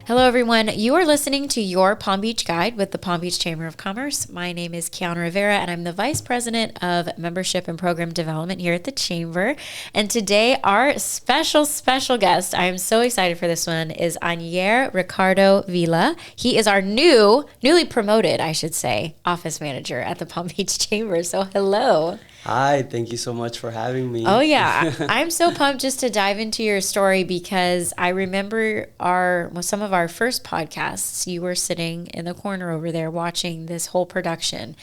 Hello, everyone. You are listening to your Palm Beach Guide with the Palm Beach Chamber of Commerce. My name is Kiana Rivera, and I'm the Vice President of Membership and Program Development here at the Chamber. And today, our special guest, I am so excited for this one, is Anier Ricardo Vila. He is our newly promoted, I should say, office manager at the Palm Beach Chamber. So hello. Hi, thank you so much for having me. Oh, yeah. I'm so pumped just to dive into your story because I remember some of our first podcasts, you were sitting in the corner over there watching this whole production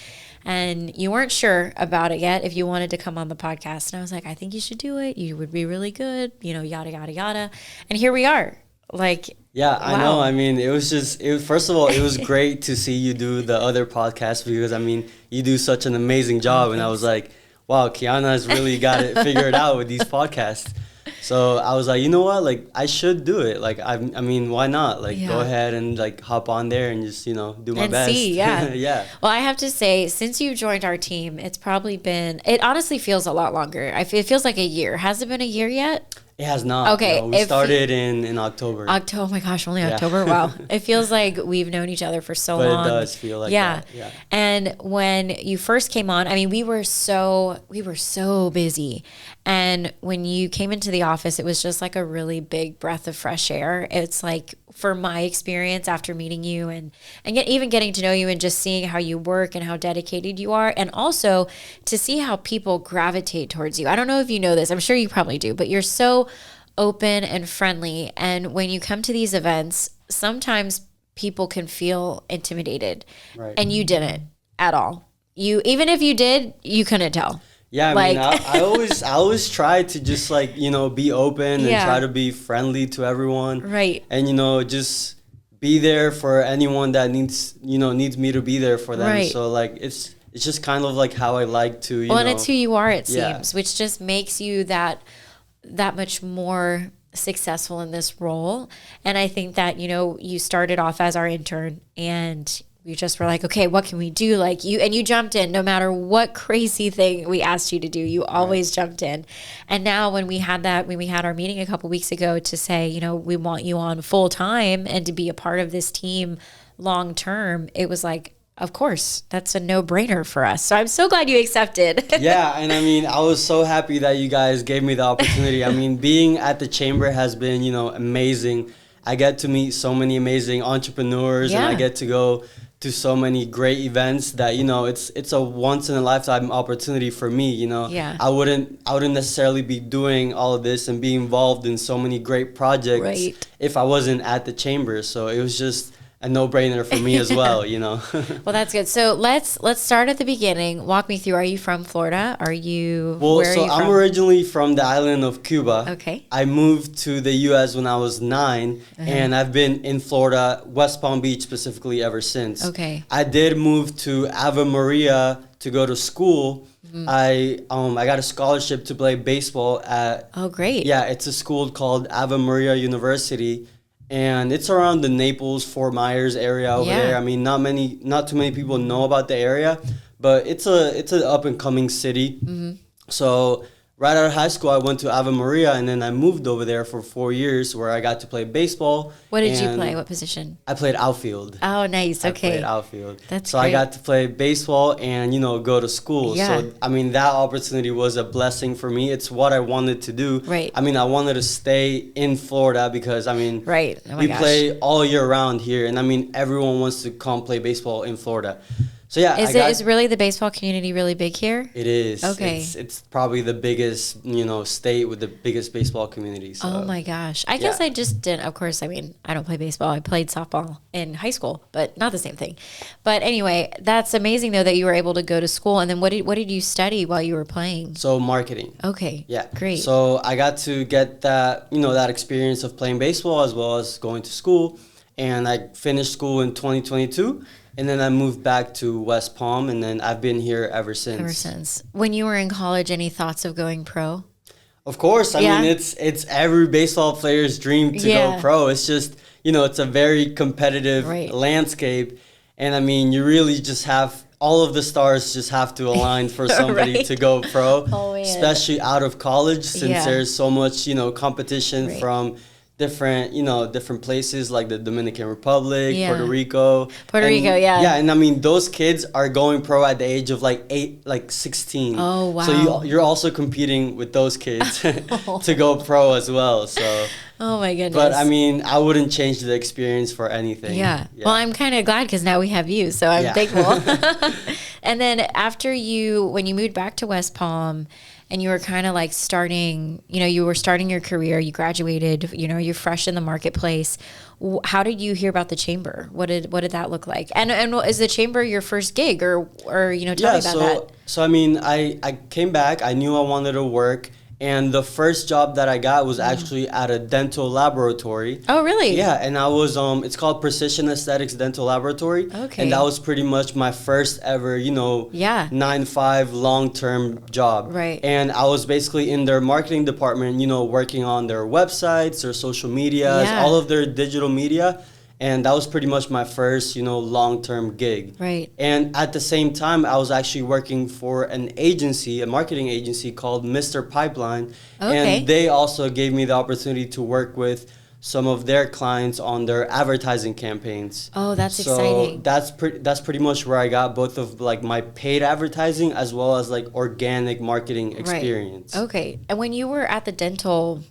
and you weren't sure about it yet if you wanted to come on the podcast. And I was like, I think you should do it. You would be really good, yada, yada, yada. And here we are. Yeah, wow. I know. I mean, first of all, it was great to see you do the other podcast because, you do such an amazing job. And I was like, wow, Kiana has really got it figured out with these podcasts. So I was like, you know what? I should do it. Why not? Go ahead and hop on there and just, do my best. See, yeah. Yeah. Well, I have to say, since you joined our team, it honestly feels a lot longer. It feels like a year. Has it been a year yet? It has not. Okay. No, we started in October. Oh my gosh, only October? Wow. It feels like we've known each other for so long. But it does feel like that. Yeah. And when you first came on, we were so busy. And when you came into the office, it was just like a really big breath of fresh air. It's like, for my experience after meeting you and even getting to know you and just seeing how you work and how dedicated you are, and also to see how people gravitate towards you. I don't know if you know this, I'm sure you probably do, but you're so open and friendly. And when you come to these events, sometimes people can feel intimidated. Right. And you didn't at all. Even if you did, you couldn't tell. Yeah, I always try to just be open and try to be friendly to everyone. Right. And just be there for anyone that needs me to be there for them. Right. So it's just kind of how I like to and it's who you are, it seems, which just makes you that much more successful in this role. And I think that you started off as our intern and we just were like, okay, what can we do? You jumped in no matter what crazy thing we asked you to do. You always jumped in. And now when we had our meeting a couple weeks ago to say, we want you on full time and to be a part of this team long term, it was like, of course, that's a no-brainer for us. So I'm so glad you accepted. Yeah, and I was so happy that you guys gave me the opportunity. being at the Chamber has been, amazing. I get to meet so many amazing entrepreneurs and I get to go to so many great events that it's a once in a lifetime opportunity for me. I wouldn't necessarily be doing all of this and be involved in so many great projects if I wasn't at the Chamber. So it was just a no-brainer for me as well. Well, that's good. So let's start at the beginning. Walk me through. Are you from Florida? Where are you from? I'm originally from the island of Cuba. Okay. I moved to the U.S. when I was 9, and I've been in Florida, West Palm Beach specifically, ever since. Okay. I did move to Ave Maria to go to school. I got a scholarship to play baseball at. Oh, great. Yeah, it's a school called Ave Maria University. And it's around the Naples, Fort Myers area over there. Not too many people know about the area, but it's an up and coming city. Mm-hmm. So right out of high school, I went to Ave Maria, and then I moved over there for 4 years, where I got to play baseball. What did you play? What position? I played outfield. Oh, nice. Okay. I played outfield. That's so great. I got to play baseball and go to school. Yeah. So that opportunity was a blessing for me. It's what I wanted to do. Right. I wanted to stay in Florida because right. Oh my we gosh. play all year round here, and everyone wants to come play baseball in Florida. So yeah, is really the baseball community really big here? It is. Okay. It's probably the biggest, state with the biggest baseball community. So. Oh my gosh. I guess I just didn't, of course, I don't play baseball. I played softball in high school, but not the same thing. But anyway, that's amazing though that you were able to go to school. And then what did you study while you were playing? So marketing. Okay. Yeah. Great. So I got to get that, that experience of playing baseball as well as going to school. And I finished school in 2022. And then I moved back to West Palm, and then I've been here ever since. When you were in college, any thoughts of going pro? Of course. I mean, it's every baseball player's dream to go pro. It's just, it's a very competitive landscape. And you really just have all of the stars just have to align for somebody to go pro, especially out of college, since there's so much, competition from different, different places like the Dominican Republic, Puerto Rico. Puerto Rico, yeah. Yeah, and I mean, those kids are going pro at the age of like 16. Oh, wow. So you're also competing with those kids to go pro as well. So. Oh my goodness. But I mean, I wouldn't change the experience for anything. Yeah. Well, I'm kind of glad because now we have you, so I'm thankful. And then when you moved back to West Palm and you were kind of like you were starting your career, you graduated, you're fresh in the marketplace. How did you hear about the chamber? What did that look like? And is the chamber your first gig or tell me about that? So I mean, I came back, I knew I wanted to work. And the first job that I got was actually at a dental laboratory. Oh, really? Yeah, and I was, it's called Precision Aesthetics Dental Laboratory. Okay. And that was pretty much my first ever, 9-to-5 long-term job. Right. And I was basically in their marketing department, working on their websites, their social medias, all of their digital media. And that was pretty much my first, long-term gig. Right. And at the same time, I was actually working for a marketing agency called Mr. Pipeline. Okay. And they also gave me the opportunity to work with some of their clients on their advertising campaigns. Oh, that's exciting. That's pretty much where I got both of like my paid advertising as well as like organic marketing experience. Right. Okay. And when you were at the dental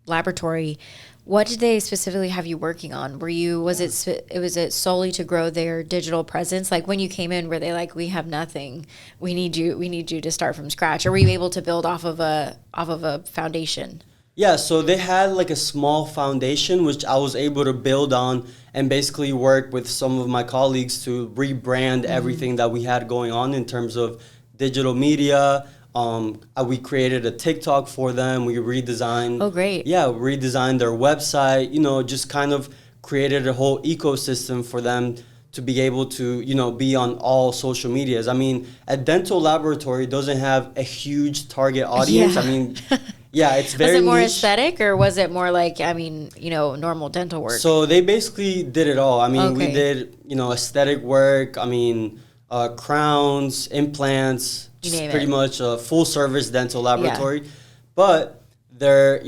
laboratory, what did they specifically have you working on? Was it solely to grow their digital presence? Like when you came in, were they like, we have nothing, we need you to start from scratch? Or were you able to build off of a foundation? Yeah, so they had like a small foundation which I was able to build on and basically work with some of my colleagues to rebrand everything that we had going on in terms of digital media. We created a TikTok for them. We redesigned. Oh, great. Yeah, redesigned their website. Just kind of created a whole ecosystem for them to be able to, be on all social medias. I mean, a dental laboratory doesn't have a huge target audience. Yeah. I mean, yeah, it's very Was it more niche. aesthetic or was it more like, normal dental work? So they basically did it all. I mean, we did, aesthetic work. I mean, crowns, implants. Just pretty much a full service dental laboratory. Yeah. But their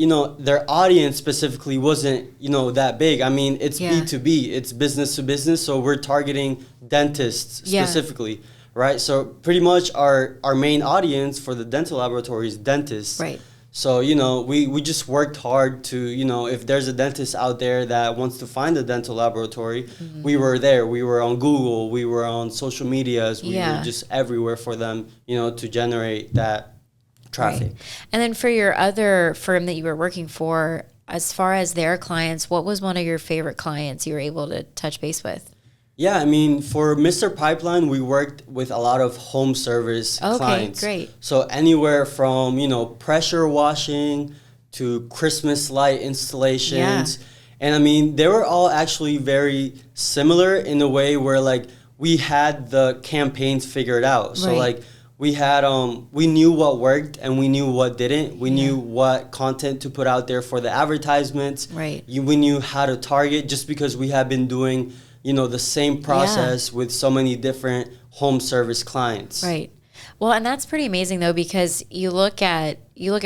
audience specifically wasn't, that big. I mean, it's B2B, it's business to business. So we're targeting dentists specifically, right? So pretty much our main audience for the dental laboratory is dentists. Right. So, we just worked hard to, if there's a dentist out there that wants to find a dental laboratory, we were there. We were on Google. We were on social medias. We were just everywhere for them, to generate that traffic. Right. And then for your other firm that you were working for, as far as their clients, what was one of your favorite clients you were able to touch base with? Yeah, I mean, for Mr. Pipeline, we worked with a lot of home service clients. Okay, great. So anywhere from, pressure washing to Christmas light installations. Yeah. And I mean, they were all actually very similar in a way where like we had the campaigns figured out. So like we had, we knew what worked and we knew what didn't. We knew what content to put out there for the advertisements. Right. We knew how to target just because we had been doing the same process with so many different home service clients. Right. Well, and that's pretty amazing though, because you look at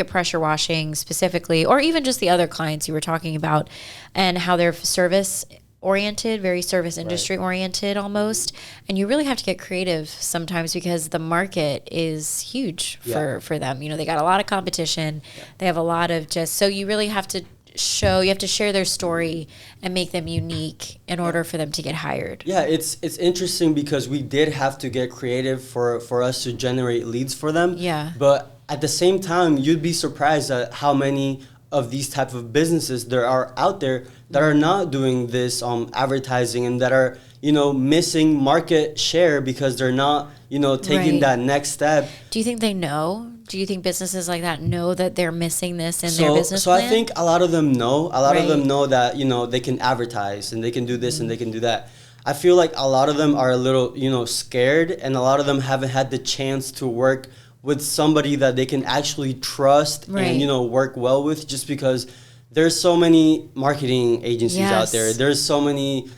pressure washing specifically, or even just the other clients you were talking about, and how they're service oriented, very service industry oriented almost. And you really have to get creative sometimes because the market is huge for them. They got a lot of competition. They have a lot of so you really have to share their story and make them unique in order for them to get hired. Yeah, it's interesting because we did have to get creative for us to generate leads for them. Yeah. But at the same time, you'd be surprised at how many of these type of businesses there are out there that are not doing this advertising and that are, missing market share because they're not, taking that next step. Do you think they know? Do you think businesses like that know that they're missing this in their business plan? So I think a lot of them know. A lot of them know that, they can advertise and they can do this and they can do that. I feel like a lot of them are a little, scared, and a lot of them haven't had the chance to work with somebody that they can actually trust and, work well with, just because there's so many marketing agencies out there. There's so many,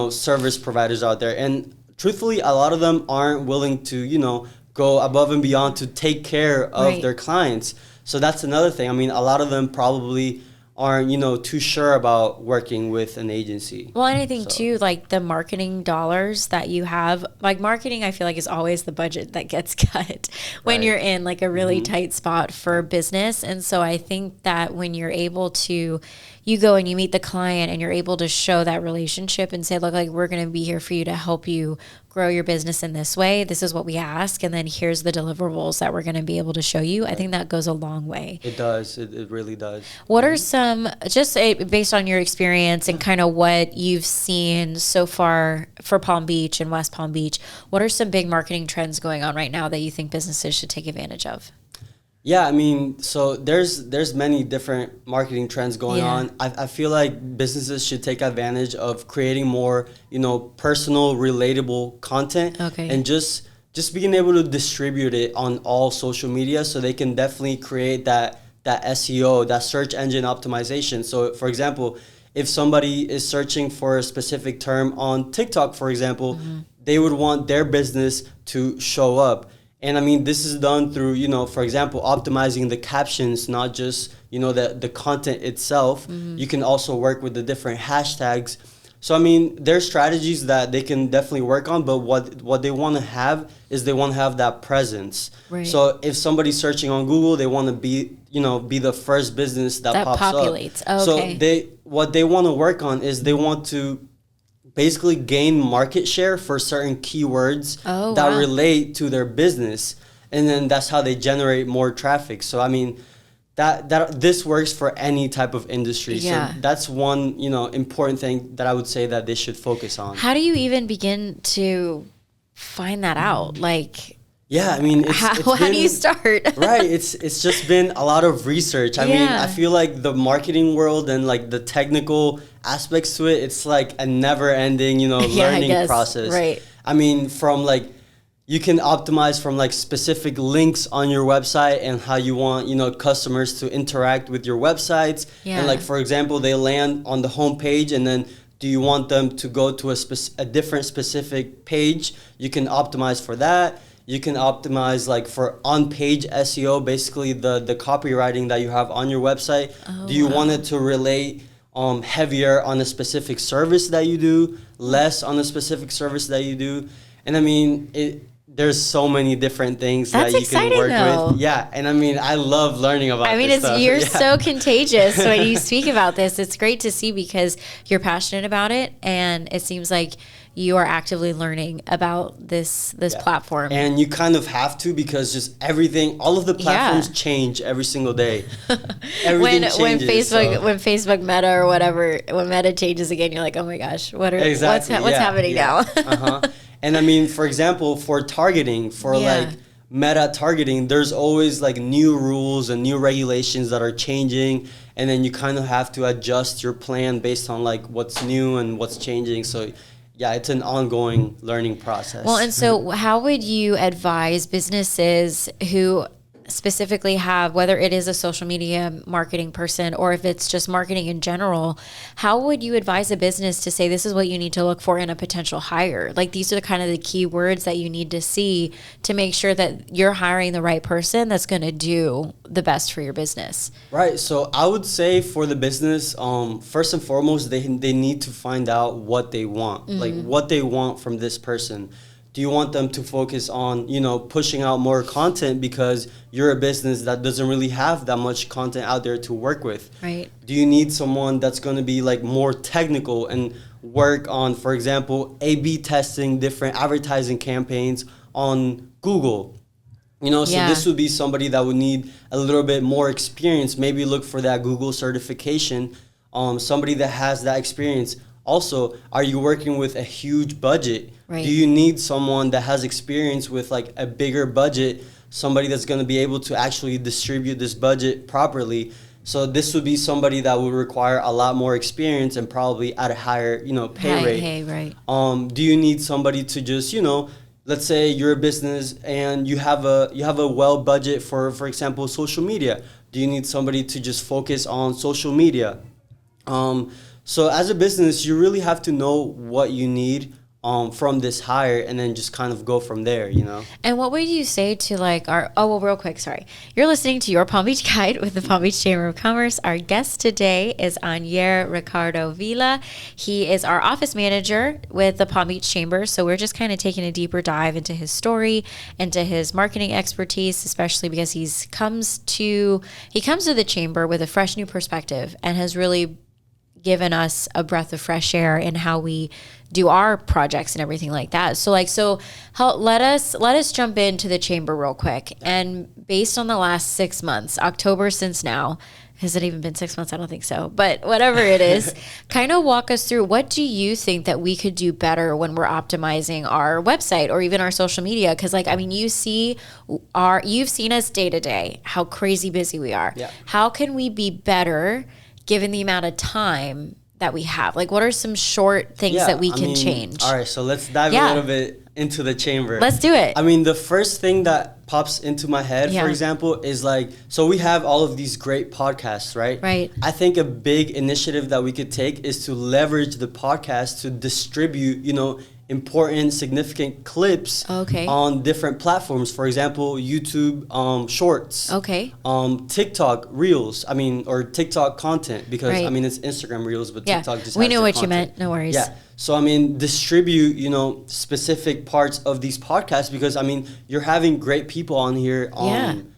service providers out there. And truthfully, a lot of them aren't willing to, go above and beyond to take care of their clients. So that's another thing. I mean, a lot of them probably aren't, you know, too sure about working with an agency. Well, and I think too, like the marketing dollars that you have, like marketing, I feel like is always the budget that gets cut when you're in like a really tight spot for business. And so I think that when you're able to, you go and you meet the client and you're able to show that relationship and say, look, like we're going to be here for you to help you grow your business in this way. This is what we ask. And then here's the deliverables that we're going to be able to show you. I think that goes a long way. It does. It really does. What are some, just based on your experience and kind of what you've seen so far for Palm Beach and West Palm Beach, what are some big marketing trends going on right now that you think businesses should take advantage of? Yeah, I mean, so there's many different marketing trends going on. I feel like businesses should take advantage of creating more, you know, personal, relatable content, and just being able to distribute it on all social media, so they can definitely create that SEO, that search engine optimization. So, for example, if somebody is searching for a specific term on TikTok, for example, they would want their business to show up. And I mean, this is done through, you know, for example, optimizing the captions, not just, you know, the content itself. You can also work with the different hashtags. So, I mean, there's strategies that they can definitely work on, but what they want to have is they want to have that presence. Right. So if somebody's searching on Google, they want to be, you know, be the first business that pops populates. up. Oh, okay. So what they want to work on is they want to basically gain market share for certain keywords that relate to their business, and then that's how they generate more traffic. So I mean, that this works for any type of industry. So that's one, you know, important thing that I would say that they should focus on. How do you even begin to find that out? Like, yeah, I mean, how do you start? Right, it's just been a lot of research. I mean, I feel like the marketing world and like the technical aspects to it, it's like a never-ending, you know, learning process. Right. I mean, from like, you can optimize from like specific links on your website and how you want, you know, customers to interact with your websites. And like, for example, they land on the home page, and then do you want them to go to a different specific page? You can optimize for that. You can optimize like for on-page SEO, basically the copywriting that you have on your website. Do you want it to relate heavier on a specific service that you do, less on a specific service that you do? And I mean, there's so many different things that you can work with. Yeah, and I mean, I love learning about this stuff. You're so contagious when you speak about this. It's great to see because you're passionate about it, and it seems like you are actively learning about this platform. And you kind of have to, because just everything, all of the platforms change every single day. Everything changes. When Facebook Meta or whatever, when Meta changes again, you're like, oh my gosh, what's happening now? And I mean, for example, for targeting, like Meta targeting, there's always like new rules and new regulations that are changing, and then you kind of have to adjust your plan based on like what's new and what's changing. So yeah, it's an ongoing learning process. Well, and so how would you advise businesses who specifically have, whether it is a social media marketing person or if it's just marketing in general, how would you advise a business to say this is what you need to look for in a potential hire? Like, these are the kind of the key words that you need to see to make sure that you're hiring the right person that's going to do the best for your business. Right. So I would say for the business, first and foremost, they need to find out what they want, like what they want from this person. Do you want them to focus on, you know, pushing out more content because you're a business that doesn't really have that much content out there to work with? Right. Do you need someone that's going to be like more technical and work on, for example, A/B testing different advertising campaigns on Google? You know, so this would be somebody that would need a little bit more experience. Maybe look for that Google certification, somebody that has that experience. Also, are you working with a huge budget? Right. Do you need someone that has experience with like a bigger budget, somebody that's going to be able to actually distribute this budget properly? So this would be somebody that would require a lot more experience and probably at a higher, you know, pay rate. Hey, right. Do you need somebody to just, you know, let's say you're a business and you have a well budget for example, social media. Do you need somebody to just focus on social media? So as a business, you really have to know what you need from this hire, and then just kind of go from there, you know? And what would you say to like real quick, sorry. You're listening to Your Palm Beach Guide with the Palm Beach Chamber of Commerce. Our guest today is Anier Ricardo Vila. He is our office manager with the Palm Beach Chamber. So we're just kind of taking a deeper dive into his story, into his marketing expertise, especially because he comes to the chamber with a fresh new perspective and has really given us a breath of fresh air in how we do our projects and everything like that. So let us jump into the chamber real quick. And based on the last 6 months, October since now, has it even been 6 months? I don't think so, but whatever it is, kind of walk us through, what do you think that we could do better when we're optimizing our website or even our social media? Because you've seen us day to day, how crazy busy we are. Yeah. How can we be better given the amount of time that we have? Like, what are some short things that we can change? All right, so let's dive a little bit into the chamber. Let's do it. I mean, the first thing that pops into my head, for example, is like, so we have all of these great podcasts, right? Right. I think a big initiative that we could take is to leverage the podcast to distribute, important, significant clips on different platforms. For example, YouTube Shorts. Okay. TikTok Reels. Or TikTok content, because it's Instagram Reels, but TikTok just we know what content. you meant. No worries. Yeah. So distribute specific parts of these podcasts, because you're having great people on here on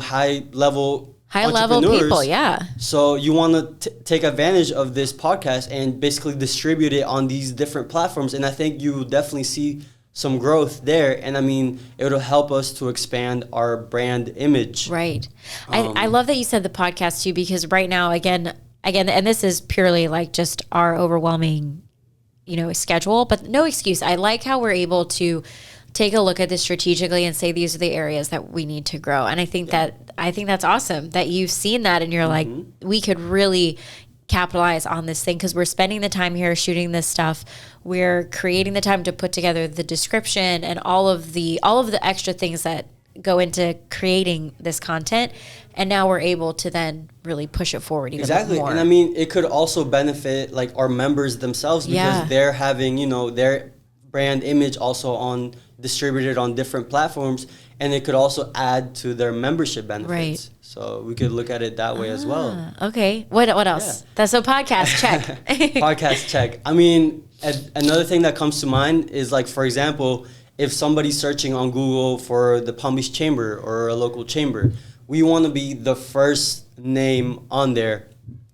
high level people, yeah. So you want to take advantage of this podcast and basically distribute it on these different platforms. And I think you will definitely see some growth there. And it'll help us to expand our brand image. Right. I love that you said the podcast too, because right now, again, and this is purely like just our overwhelming, schedule, but no excuse. I like how we're able to take a look at this strategically and say, these are the areas that we need to grow. And I think that's awesome that you've seen that and you're like, we could really capitalize on this thing, because we're spending the time here shooting this stuff. We're creating the time to put together the description and all of the extra things that go into creating this content. And now we're able to then really push it forward even more. And it could also benefit like our members themselves, because they're having, their brand image also distributed on different platforms, and it could also add to their membership benefits. Right. So we could look at it that way as well. Okay. What else? Yeah. That's a podcast check. Podcast check. Another thing that comes to mind is, like, for example, if somebody's searching on Google for the Palm Beach Chamber or a local chamber, we want to be the first name on there.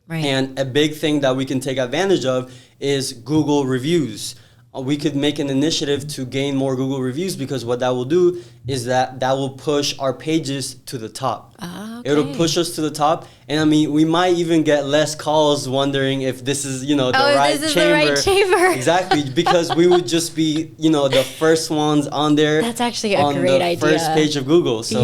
Right. And a big thing that we can take advantage of is Google reviews. We could make an initiative to gain more Google reviews, because what that will do is that will push our pages to the top. Okay. It'll push us to the top. And we might even get less calls wondering if this is, the right chamber. Exactly, because we would just be, the first ones on there. That's actually a great idea. On the first page of Google. So,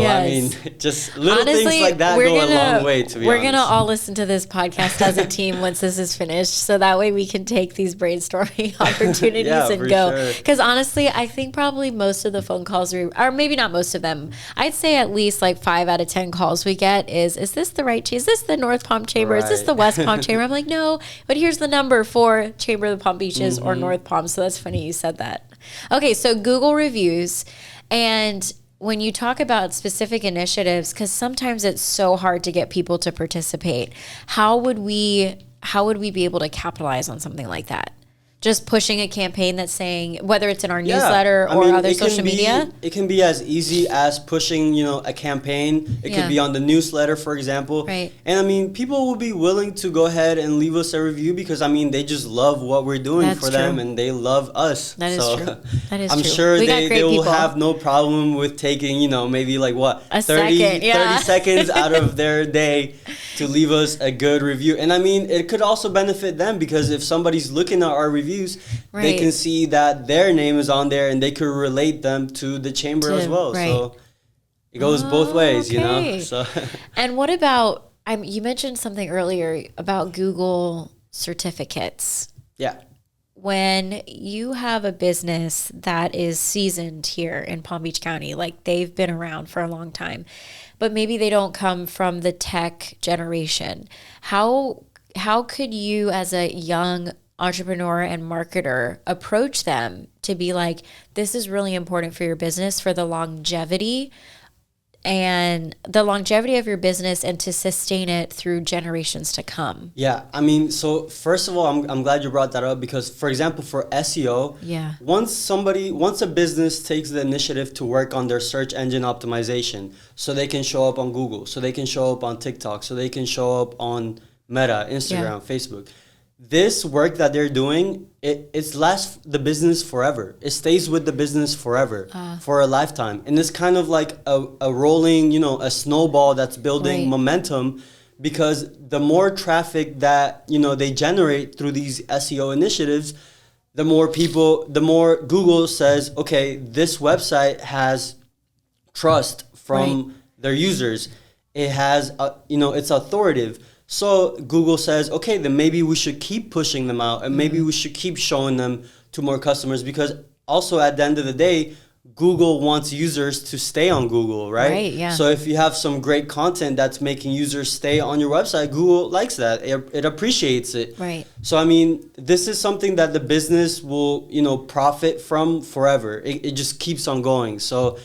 just little things like that go a long way, to be honest. We're going to all listen to this podcast as a team once this is finished, so that way we can take these brainstorming opportunities and go. Because honestly, I think probably most of the phone calls, or maybe not most of them, I'd say at least like 5 out of 10 calls we get is this the right chamber? Is this the North Palm Chamber? Right. Is this the West Palm Chamber? I'm like, no, but here's the number for Chamber of the Palm Beaches or North Palm. So that's funny you said that. Okay, so Google reviews. And when you talk about specific initiatives, because sometimes it's so hard to get people to participate, how would we be able to capitalize on something like that? Just pushing a campaign that's saying, whether it's in our newsletter or other social media? It can be as easy as pushing, a campaign. It could be on the newsletter, for example. Right. And people will be willing to go ahead and leave us a review, because they just love what we're doing for them, and they love us. That is true. That is I'm true. sure they will have no problem with taking, maybe like 30 seconds out of their day to leave us a good review. And it could also benefit them, because if somebody's looking at our reviews, they can see that their name is on there, and they could relate them to the chamber as well. Right. So it goes both ways, So. And what about, you mentioned something earlier about Google certificates. Yeah. When you have a business that is seasoned here in Palm Beach County, like they've been around for a long time, but maybe they don't come from the tech generation, how could you, as a young entrepreneur and marketer approach them to be like, this is really important for your business, for the longevity of your business, and to sustain it through generations to come. Yeah, I mean, so first of all, I'm glad you brought that up, because, for example, for SEO, once a business takes the initiative to work on their search engine optimization, so they can show up on Google, so they can show up on TikTok, so they can show up on Meta, Instagram, Facebook. This work that they're doing, it lasts the business forever. It stays with the business forever, for a lifetime. And it's kind of like a rolling, a snowball that's building momentum, because the more traffic that, they generate through these SEO initiatives, the more Google says, okay, this website has trust from their users. It has, it's authoritative. So Google says, okay, then maybe we should keep pushing them out, and maybe we should keep showing them to more customers, because also at the end of the day, Google wants users to stay on Google, right? Right, yeah. So if you have some great content that's making users stay on your website, Google likes that. It appreciates it. Right. So, I mean, this is something that the business will, profit from forever. It just keeps on going. So,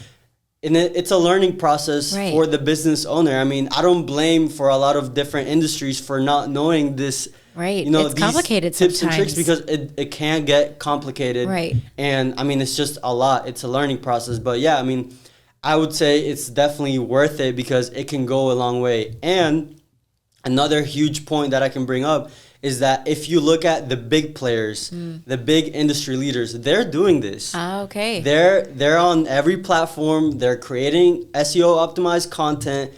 and it's a learning process for the business owner. I mean, I don't blame for a lot of different industries for not knowing this. Right. It's complicated tips sometimes. and tricks, because it can get complicated. Right. And I mean, it's just a lot. It's a learning process. But yeah, I mean, I would say it's definitely worth it, because it can go a long way. And another huge point that I can bring up is that if you look at the big players, the big industry leaders, they're doing this. Okay. They're on every platform. They're creating SEO optimized content.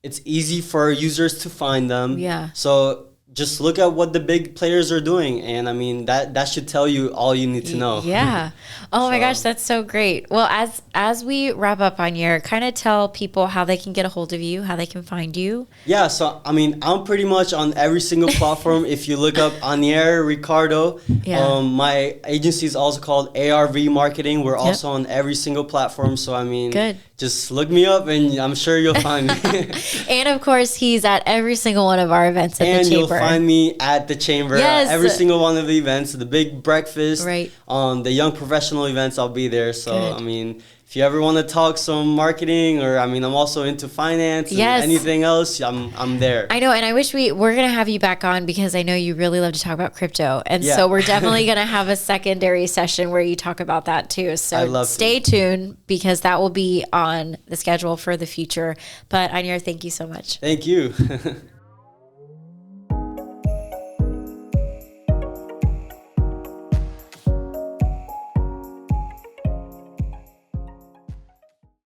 It's easy for users to find them. Yeah. So just look at what the big players are doing, and I mean that should tell you all you need to know. Yeah. Oh my gosh, that's so great. Well, as we wrap up on your, kind of tell people how they can get a hold of you, how they can find you. Yeah, so I mean, I'm pretty much on every single platform. If you look up Anier Ricardo, my agency is also called ARV Marketing. We're also on every single platform. So I mean, just look me up, and I'm sure you'll find me. And of course, he's at every single one of our events at the Chamber. And you'll find me at the Chamber at every single one of the events, the big breakfast, the young professional events, I'll be there. So, I mean, if you ever want to talk some marketing, or I mean, I'm also into finance and anything else, I'm there. I know, and I wish we're going to have you back on, because I know you really love to talk about crypto. And so we're definitely going to have a secondary session where you talk about that too. So stay tuned, because that will be on the schedule for the future. But Anier, thank you so much. Thank you.